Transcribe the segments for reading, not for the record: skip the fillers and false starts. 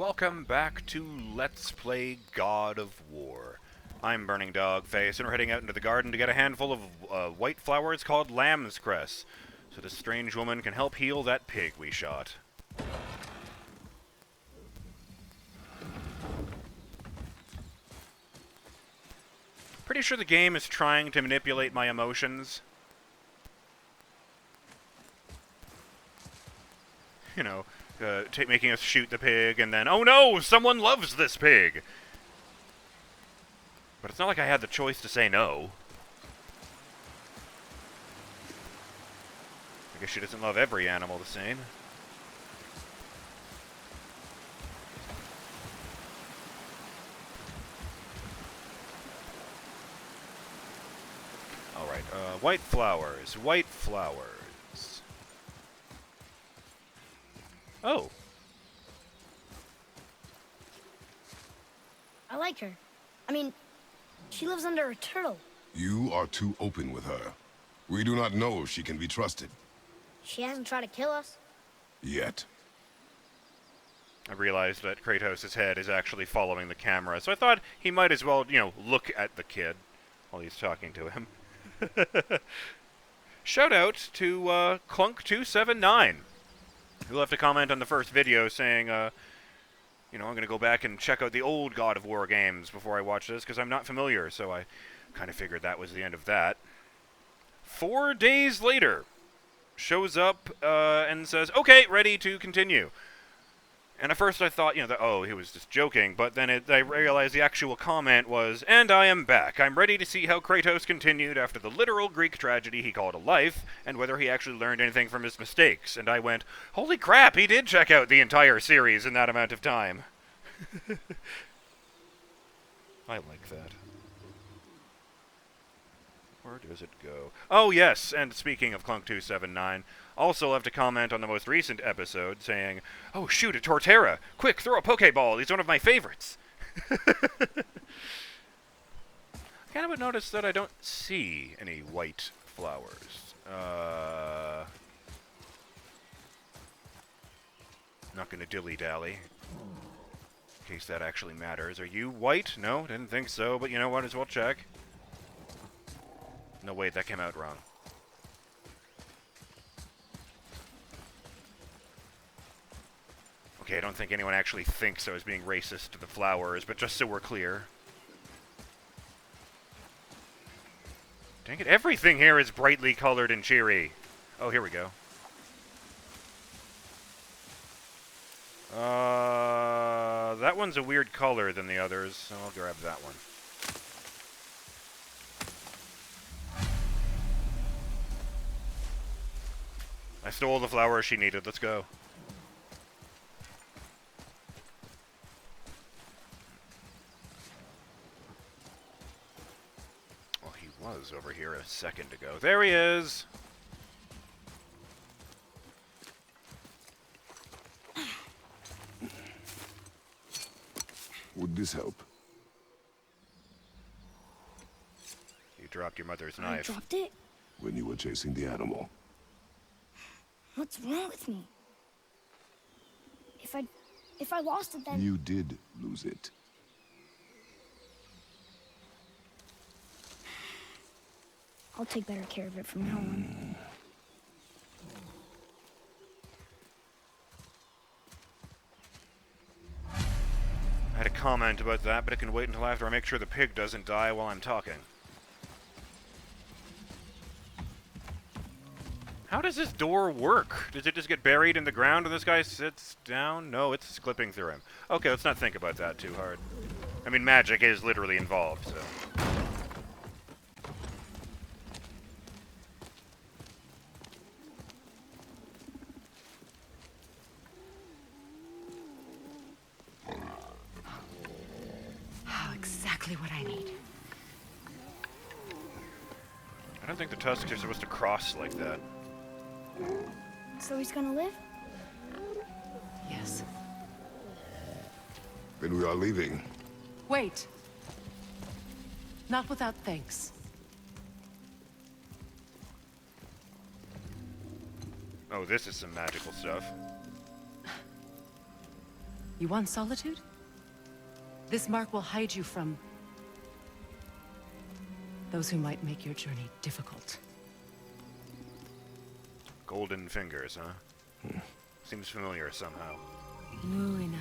welcome back to Let's Play God of War. I'm BurningDogFace, and we're heading out into the garden to get a handful of white flowers called lamb's cress, so this strange woman can help heal that pig we shot. Pretty sure the game is trying to manipulate my emotions. You know, making us shoot the pig, and then, oh no, someone loves this pig! But it's not like I had the choice to say no. I guess she doesn't love every animal the same. Alright, white flowers, white flowers. Oh. I like her. I mean, she lives under a turtle. You are too open with her. We do not know if she can be trusted. She hasn't tried to kill us. Yet. I realized that Kratos' head is actually following the camera, so I thought he might as well, look at the kid while he's talking to him. Shout out to Clunk279, who left a comment on the first video saying, I'm going to go back and check out the old God of War games before I watch this, because I'm not familiar, so I kind of figured that was the end of that. 4 days later, shows up and says, okay, ready to continue. And at first I thought, he was just joking, but then I realized the actual comment was, and I am back. I'm ready to see how Kratos continued after the literal Greek tragedy he called a life, and whether he actually learned anything from his mistakes. And I went, holy crap, he did check out the entire series in that amount of time. I like that. Where does it go? Oh, yes, and speaking of Clunk279, also left a comment on the most recent episode saying, oh, shoot, a Torterra! Quick, throw a Pokeball! He's one of my favorites! I kind of noticed that I don't see any white flowers. Not gonna dilly-dally. In case that actually matters. Are you white? No, didn't think so, but you know what, as well check. No, wait, that came out wrong. Okay, I don't think anyone actually thinks I was being racist to the flowers, but just so we're clear. Dang it, everything here is brightly colored and cheery. Oh, here we go. That one's a weird color than the others, so I'll grab that one. I stole the flower she needed. Let's go. Well, he was over here a second ago. There he is! Would this help? You dropped your mother's I knife. dropped it? When you were chasing the animal. What's wrong with me? If I lost it, then... You did lose it. I'll take better care of it from now on. I had a comment about that, but it can wait until after I make sure the pig doesn't die while I'm talking. How does this door work? Does it just get buried in the ground and this guy sits down? No, it's clipping through him. Okay, let's not think about that too hard. I mean, magic is literally involved, so... Oh, exactly what I need. I don't think the tusks are supposed to cross like that. So he's gonna live? Yes. Then we are leaving. Wait. Not without thanks. Oh, this is some magical stuff. You want solitude? This mark will hide you from those who might make your journey difficult. Golden fingers, huh? Seems familiar somehow. Luina.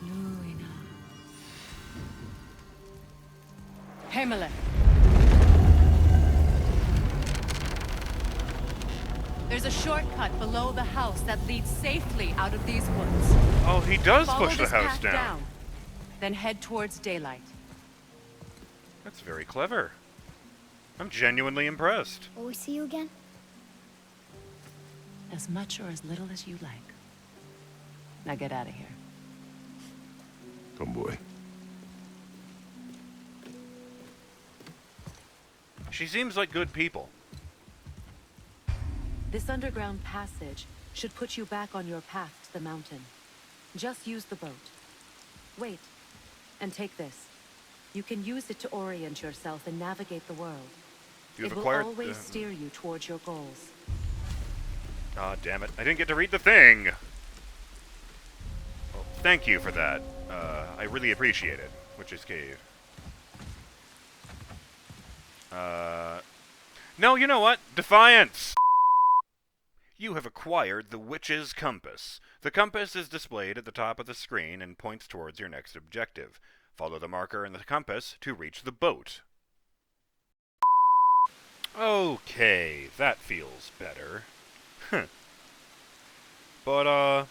Luina. Himalay. There's a shortcut below the house that leads safely out of these woods. Oh, he does Follow push the this house path down. Then head towards daylight. That's very clever. I'm genuinely impressed. Will we see you again? As much or as little as you like. Now get out of here. Come, boy. She seems like good people. This underground passage should put you back on your path to the mountain. Just use the boat. Wait, and take this. You can use it to orient yourself and navigate the world. You've It will acquired always steer you towards your goals. Ah, damn it. I didn't get to read the thing. Well, thank you for that. I really appreciate it. Witch's Cave. No, you know what? Defiance! You have acquired the Witch's Compass. The compass is displayed at the top of the screen and points towards your next objective. Follow the marker in the compass to reach the boat. Okay, that feels better. But,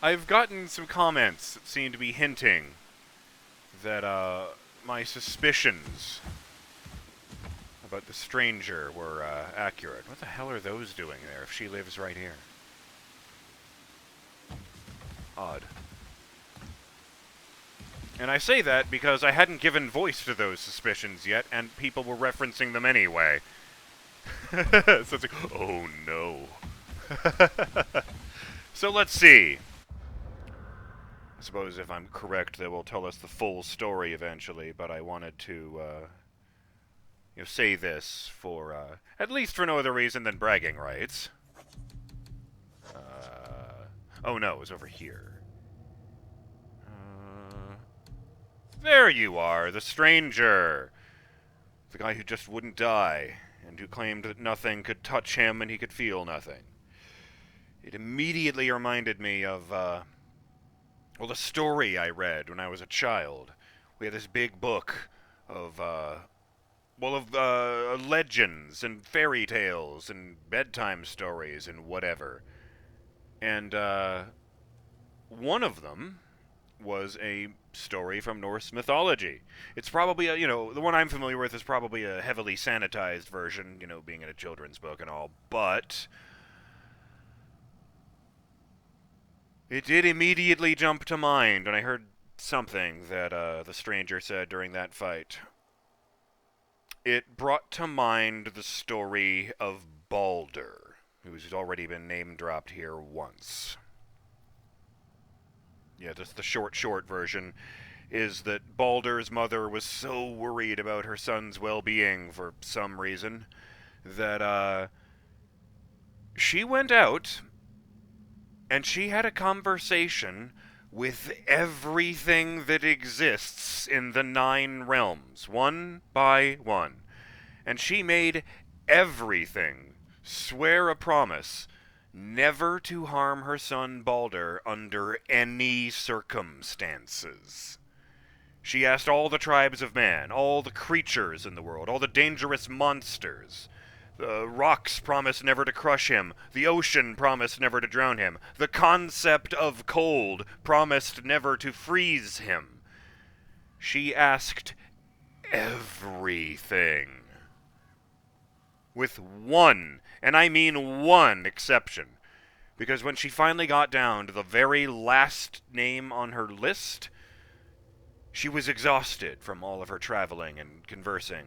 I've gotten some comments that seem to be hinting that, my suspicions about the stranger were, accurate. What the hell are those doing there if she lives right here? Odd. And I say that because I hadn't given voice to those suspicions yet, and people were referencing them anyway. So it's like, oh no. So let's see. I suppose if I'm correct, they will tell us the full story eventually, but I wanted to, say this for, at least for no other reason than bragging rights. Oh no, it was over here. There you are, the stranger! The guy who just wouldn't die, and who claimed that nothing could touch him and he could feel nothing. It immediately reminded me of, well, the story I read when I was a child. We had this big book of, legends and fairy tales and bedtime stories and whatever. And, one of them was a story from Norse mythology. It's probably a, the one I'm familiar with is probably a heavily sanitized version, being in a children's book and all, but it did immediately jump to mind when I heard something that the stranger said during that fight. It brought to mind the story of Balder, who's already been name-dropped here once. Yeah, just the short version is that Balder's mother was so worried about her son's well-being for some reason that, she went out and she had a conversation with everything that exists in the 9 realms, one by one. And she made everything swear a promise never to harm her son Balder under any circumstances. She asked all the tribes of man, all the creatures in the world, all the dangerous monsters. The rocks promised never to crush him. The ocean promised never to drown him. The concept of cold promised never to freeze him. She asked everything. With one, and I mean one, exception. Because when she finally got down to the very last name on her list, she was exhausted from all of her traveling and conversing.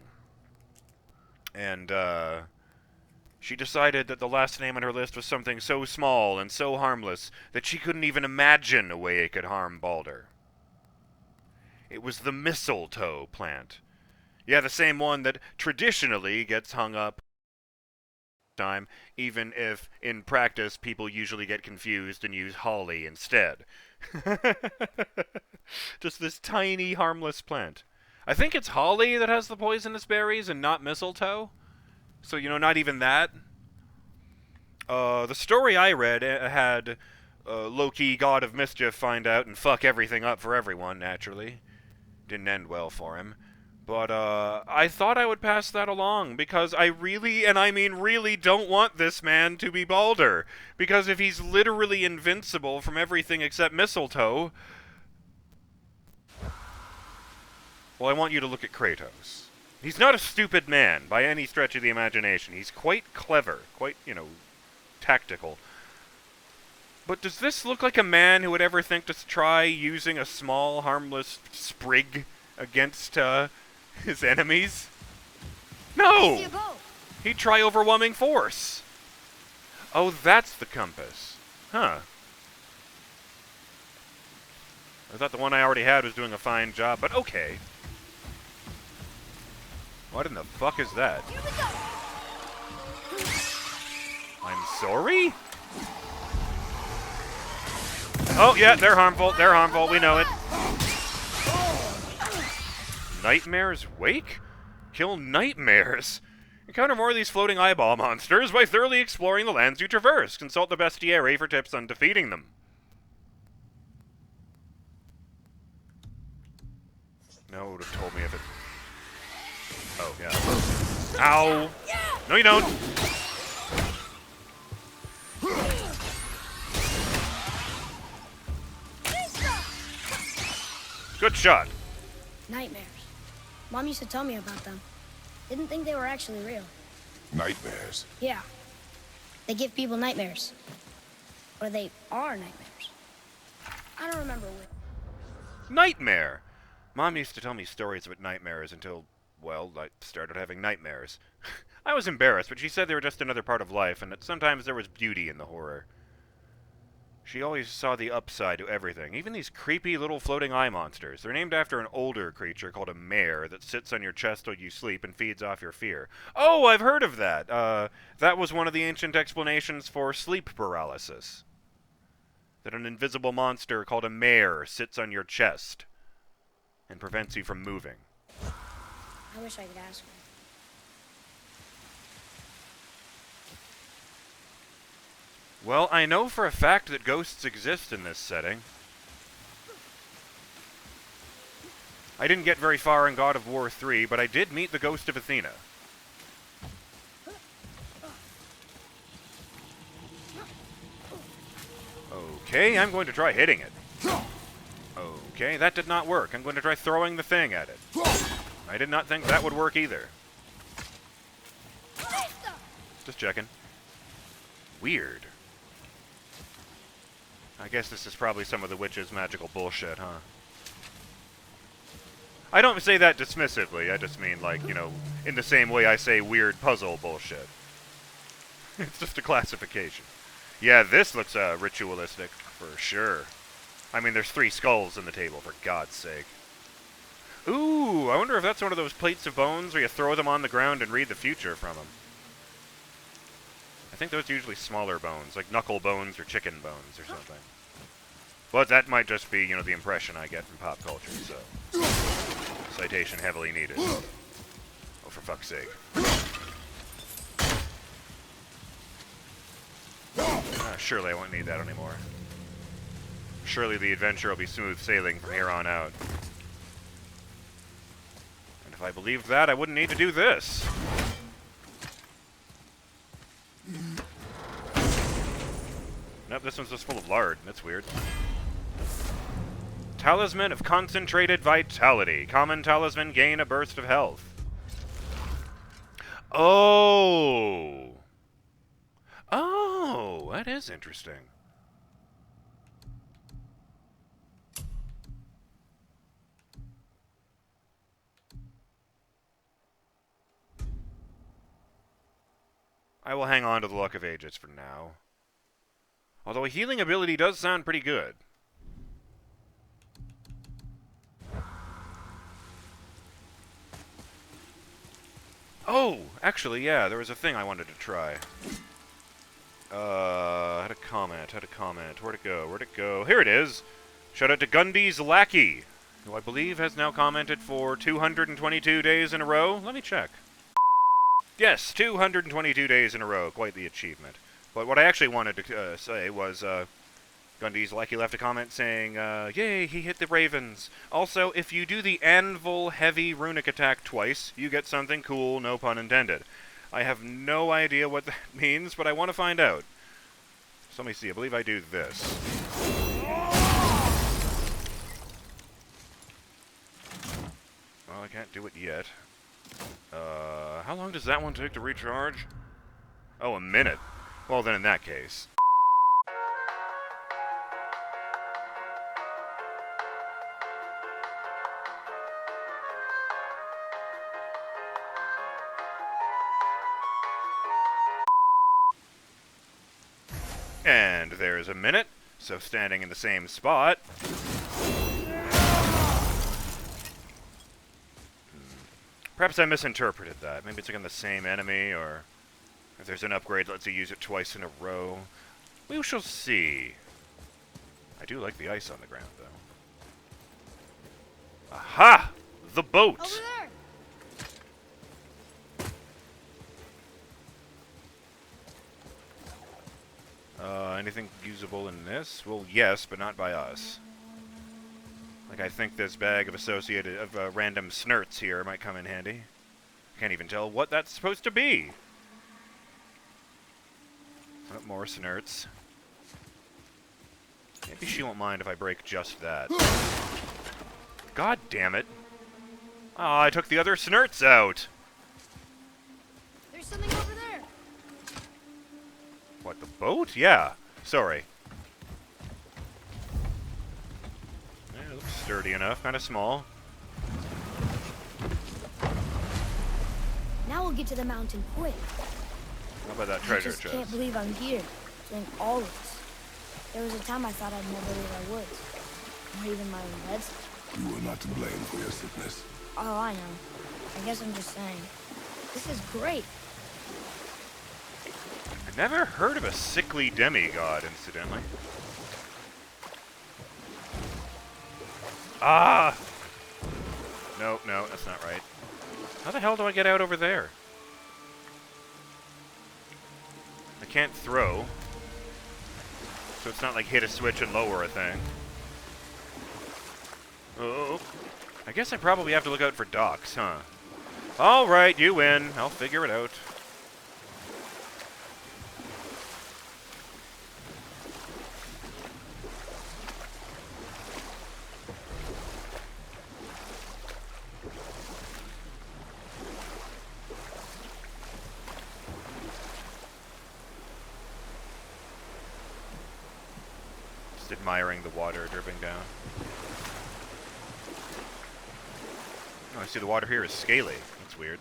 And, she decided that the last name on her list was something so small and so harmless that she couldn't even imagine a way it could harm Balder. It was the mistletoe plant. Yeah, the same one that traditionally gets hung up time, even if in practice people usually get confused and use holly instead. Just this tiny, harmless plant. I think it's holly that has the poisonous berries and not mistletoe. So, not even that. The story I read had Loki, god of mischief, find out and fuck everything up for everyone, naturally. Didn't end well for him. But, I thought I would pass that along, because I really, and I mean really, don't want this man to be Baldur. Because if he's literally invincible from everything except mistletoe... Well, I want you to look at Kratos. He's not a stupid man, by any stretch of the imagination. He's quite clever, quite, tactical. But does this look like a man who would ever think to try using a small, harmless sprig against, his enemies? No! He'd try overwhelming force. Oh, that's the compass. Huh. I thought the one I already had was doing a fine job, but okay. What in the fuck is that? I'm sorry? Oh, yeah, they're harmful. They're harmful. We know it. Nightmare's Wake? Kill nightmares. Encounter more of these floating eyeball monsters by thoroughly exploring the lands you traverse. Consult the bestiary for tips on defeating them. No, it would have told me if it... Oh, yeah. Ow! No, you don't! Good shot. Nightmares. Mom used to tell me about them. Didn't think they were actually real. Nightmares. Yeah. They give people nightmares. Or they are nightmares. I don't remember which. Nightmare! Mom used to tell me stories about nightmares until, well, I started having nightmares. I was embarrassed, but she said they were just another part of life, and that sometimes there was beauty in the horror. She always saw the upside to everything, even these creepy little floating eye monsters. They're named after an older creature called a mare that sits on your chest while you sleep and feeds off your fear. Oh, I've heard of that! That was one of the ancient explanations for sleep paralysis. That an invisible monster called a mare sits on your chest and prevents you from moving. I wish I could ask her. Well, I know for a fact that ghosts exist in this setting. I didn't get very far in God of War 3, but I did meet the ghost of Athena. Okay, I'm going to try hitting it. Okay, that did not work. I'm going to try throwing the thing at it. I did not think that would work either. Just checking. Weird. I guess this is probably some of the witch's magical bullshit, huh? I don't say that dismissively. I just mean, like, in the same way I say weird puzzle bullshit. It's just a classification. Yeah, this looks ritualistic, for sure. I mean, there's 3 skulls in the table, for God's sake. Ooh, I wonder if that's one of those plates of bones where you throw them on the ground and read the future from them. I think those are usually smaller bones, like knuckle bones or chicken bones or something. But that might just be, the impression I get from pop culture, so... Citation heavily needed. Oh, for fuck's sake. Surely I won't need that anymore. Surely the adventure will be smooth sailing from here on out. And if I believed that, I wouldn't need to do this. Nope, this one's just full of lard. That's weird. Talisman of Concentrated Vitality. Common talisman, gain a burst of health. Oh! Oh, that is interesting. I will hang on to the Luck of Ages for now. Although a healing ability does sound pretty good. Oh, actually, yeah, there was a thing I wanted to try. Had a comment. Where'd it go? Here it is! Shout out to Gundy's Lackey, who I believe has now commented for 222 days in a row. Let me check. Yes, 222 days in a row. Quite the achievement. But what I actually wanted to say was, Gundy's Lackey left a comment saying, yay, he hit the ravens. Also, if you do the Anvil Heavy Runic attack twice, you get something cool, no pun intended. I have no idea what that means, but I want to find out. So let me see, I believe I do this. Well, I can't do it yet. How long does that one take to recharge? Oh, a minute. Well, then in that case. And there's a minute, so standing in the same spot. Perhaps I misinterpreted that. Maybe it's like on the same enemy, or if there's an upgrade that lets you use it twice in a row. We shall see. I do like the ice on the ground, though. Aha! The boat! Over there! Anything usable in this? Well, yes, but not by us. Like, I think this bag of random snurts here might come in handy. Can't even tell what that's supposed to be. Oh, more snurts. Maybe she won't mind if I break just that. God damn it. Ah, I took the other snurts out. There's something over there. What, the boat? Yeah. Sorry. Yeah, it looks sturdy enough. Kind of small. Now we'll get to the mountain quick. How about that treasure I just chest? can't believe I'm here, doing all of this. There was a time I thought I'd never leave our woods, or even my own beds. You were not to blame for your sickness. Oh, I know. I guess I'm just saying. This is great. I never heard of a sickly demigod, incidentally. Ah! No, that's not right. How the hell do I get out over there? I can't throw. So it's not like hit a switch and lower a thing. Oh. I guess I probably have to look out for docks, huh? Alright, you win. I'll figure it out. Just admiring the water dripping down. Oh, I see the water here is scaly. That's weird.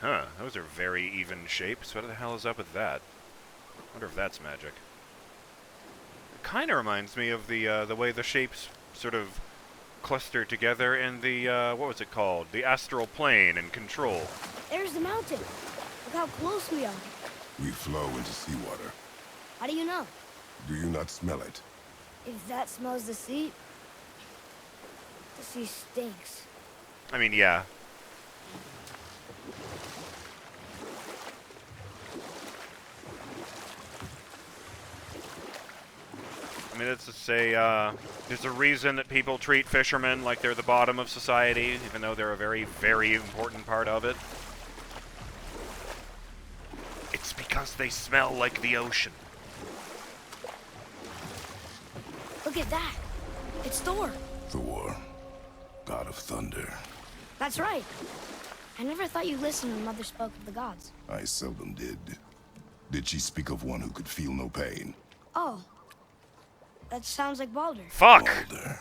Huh, those are very even shapes. What the hell is up with that? Wonder if that's magic. It kind of reminds me of the way the shapes sort of cluster together in the, what was it called? The astral plane in Control. There's the mountain. Look how close we are. We flow into seawater. How do you know? Do you not smell it? If that smells the sea stinks. I mean, yeah. I mean, it's to say, there's a reason that people treat fishermen like they're the bottom of society, even though they're a very, very important part of it. It's because they smell like the ocean. Look at that. It's Thor. Thor, god of thunder. That's right. I never thought you listened when Mother spoke of the gods. I seldom did. Did she speak of one who could feel no pain? Oh. That sounds like Baldur. Fuck! Baldur.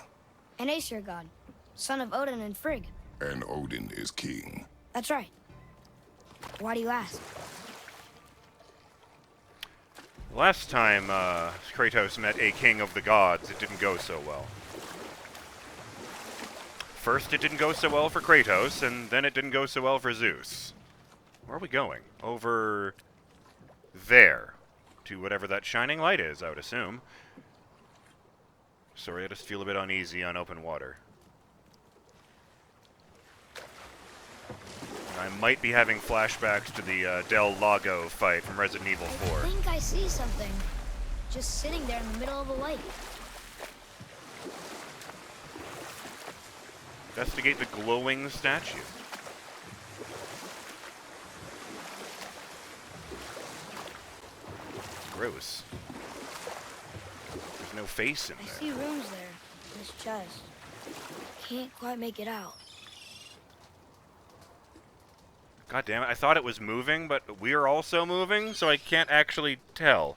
An Aesir god. Son of Odin and Frigg. And Odin is king. That's right. Why do you ask? Last time Kratos met a king of the gods, it didn't go so well. First it didn't go so well for Kratos, and then it didn't go so well for Zeus. Where are we going? Over there. To whatever that shining light is, I would assume. Sorry, I just feel a bit uneasy on open water. I might be having flashbacks to the Del Lago fight from Resident Evil 4. I think I see something. Just sitting there in the middle of the lake. Investigate the glowing statue. Gross. There's no face in I there. see runes there in this chest. Can't quite make it out. God damn it, I thought it was moving, but we're also moving, so I can't actually tell.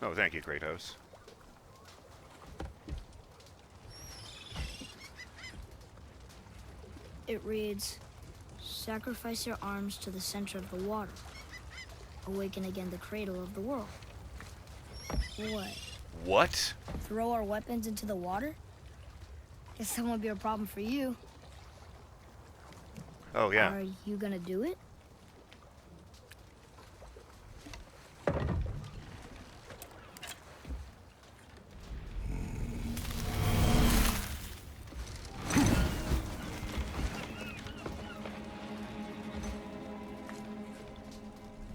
Oh, thank you, Kratos. It reads, sacrifice your arms to the center of the water. Awaken again the cradle of the world. What? What? Throw our weapons into the water? Guess that won't be a problem for you. Oh, yeah. Are you gonna do it?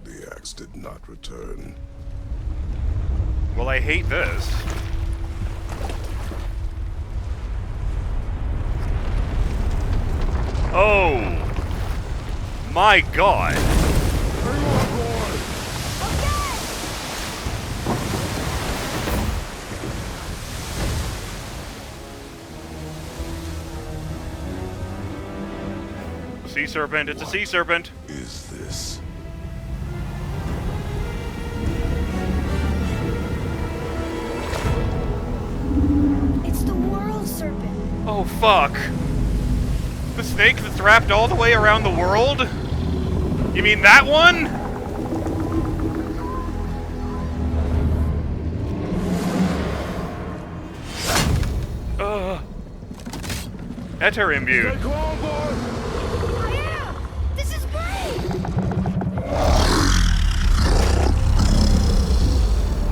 The axe did not return. Well, I hate this. Oh! My god! Sea serpent, it's a sea serpent! Is this? It's the world serpent. Oh, fuck! The snake that's wrapped all the way around the world? You mean that one? Ether imbued. I am! This is great!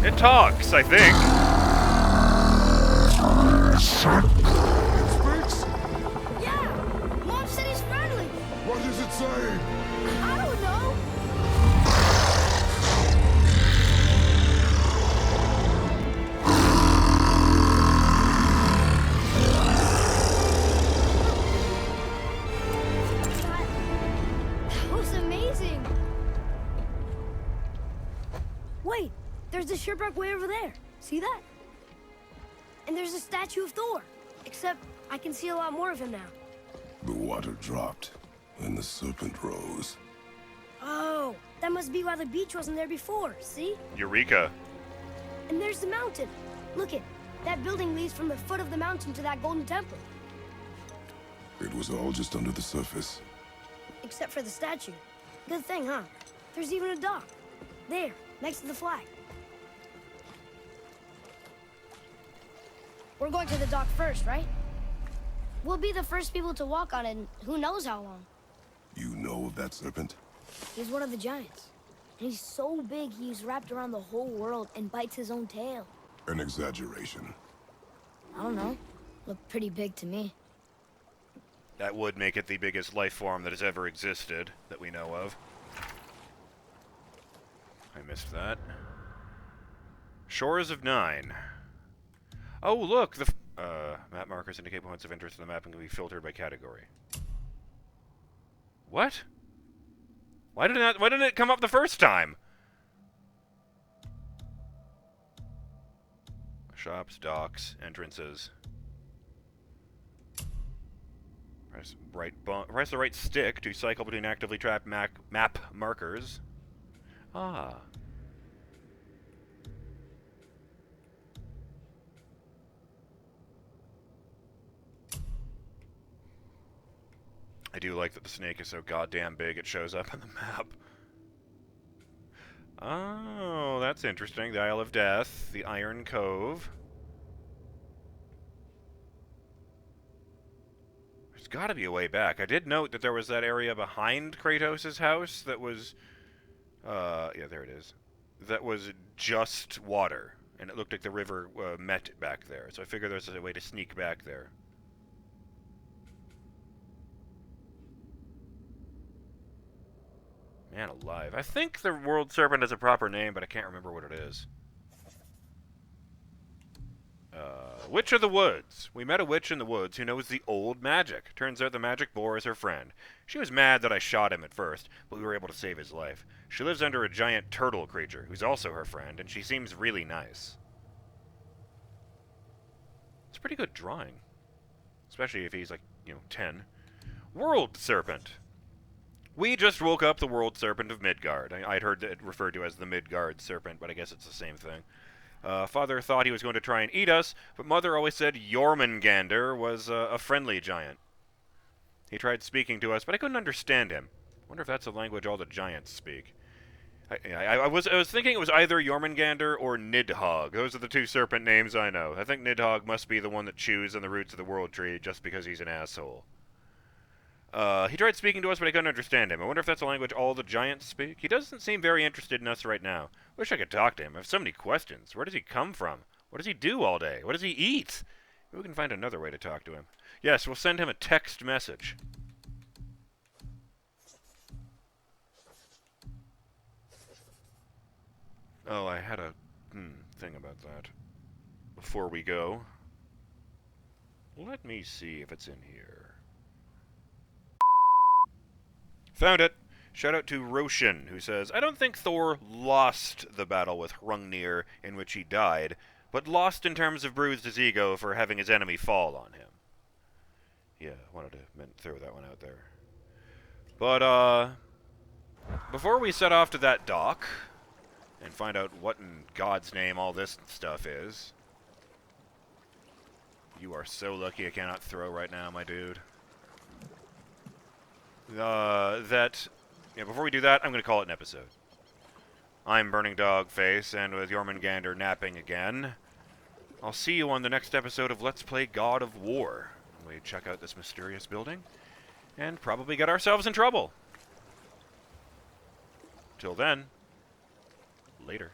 It talks, I think. Speaks? Yeah! Mom said he's friendly. What does it say? I don't know. That was amazing. Wait, there's a shipwreck way over there. See that? And there's a statue of Thor. Except I can see a lot more of him now. The water dropped, and the serpent rose. Oh, that must be why the beach wasn't there before, see? Eureka. And there's the mountain. Look it, that building leads from the foot of the mountain to that golden temple. It was all just under the surface. Except for the statue. Good thing, huh? There's even a dock. There, next to the flag. We're going to the dock first, right? We'll be the first people to walk on it in who knows how long. You know of that serpent? He's one of the giants. And he's so big he's wrapped around the whole world and bites his own tail. An exaggeration. I don't know. Looked pretty big to me. That would make it the biggest life form that has ever existed, that we know of. I missed that. Shores of Nine. Oh, look! The map markers indicate points of interest in the map and can be filtered by category. What? Why didn't it come up the first time? Shops, docks, entrances. Press the right stick to cycle between actively tracked map markers. Ah. I do like that the snake is so goddamn big it shows up on the map. Oh, that's interesting. The Isle of Death, the Iron Cove. gotta be a way back. I did note that there was that area behind Kratos' house that was, yeah, there it is. That was just water, and it looked like the river met back there. So I figured there's a way to sneak back there. Man alive. I think the World Serpent has a proper name, but I can't remember what it is. Witch of the Woods. We met a witch in the woods who knows the old magic. Turns out the magic boar is her friend. She was mad that I shot him at first, but we were able to save his life. She lives under a giant turtle creature, who's also her friend, and she seems really nice. It's a pretty good drawing. Especially if he's like, 10. World Serpent. We just woke up the World Serpent of Midgard. I'd heard it referred to as the Midgard Serpent, but I guess it's the same thing. Father thought he was going to try and eat us, but Mother always said Jormungandr was a friendly giant. He tried speaking to us, but I couldn't understand him. Wonder if that's a language all the giants speak. I was thinking it was either Jormungandr or Nidhogg. Those are the two serpent names I know. I think Nidhogg must be the one that chews on the roots of the world tree just because he's an asshole. He tried speaking to us, but I couldn't understand him. I wonder if that's a language all the giants speak. He doesn't seem very interested in us right now. Wish I could talk to him. I have so many questions. Where does he come from? What does he do all day? What does he eat? Maybe we can find another way to talk to him. Yes, we'll send him a text message. Oh, I had a thing about that. Before we go, let me see if it's in here. Found it! Shout out to Roshan, who says, I don't think Thor lost the battle with Hrungnir in which he died, but lost in terms of bruised his ego for having his enemy fall on him. Yeah, wanted to throw that one out there. But, before we set off to that dock and find out what in God's name all this stuff is. You are so lucky I cannot throw right now, my dude. Before we do that, I'm going to call it an episode. I'm BurningDogFace, and with Jormungandr napping again, I'll see you on the next episode of Let's Play God of War. We check out this mysterious building, and probably get ourselves in trouble. Till then, later.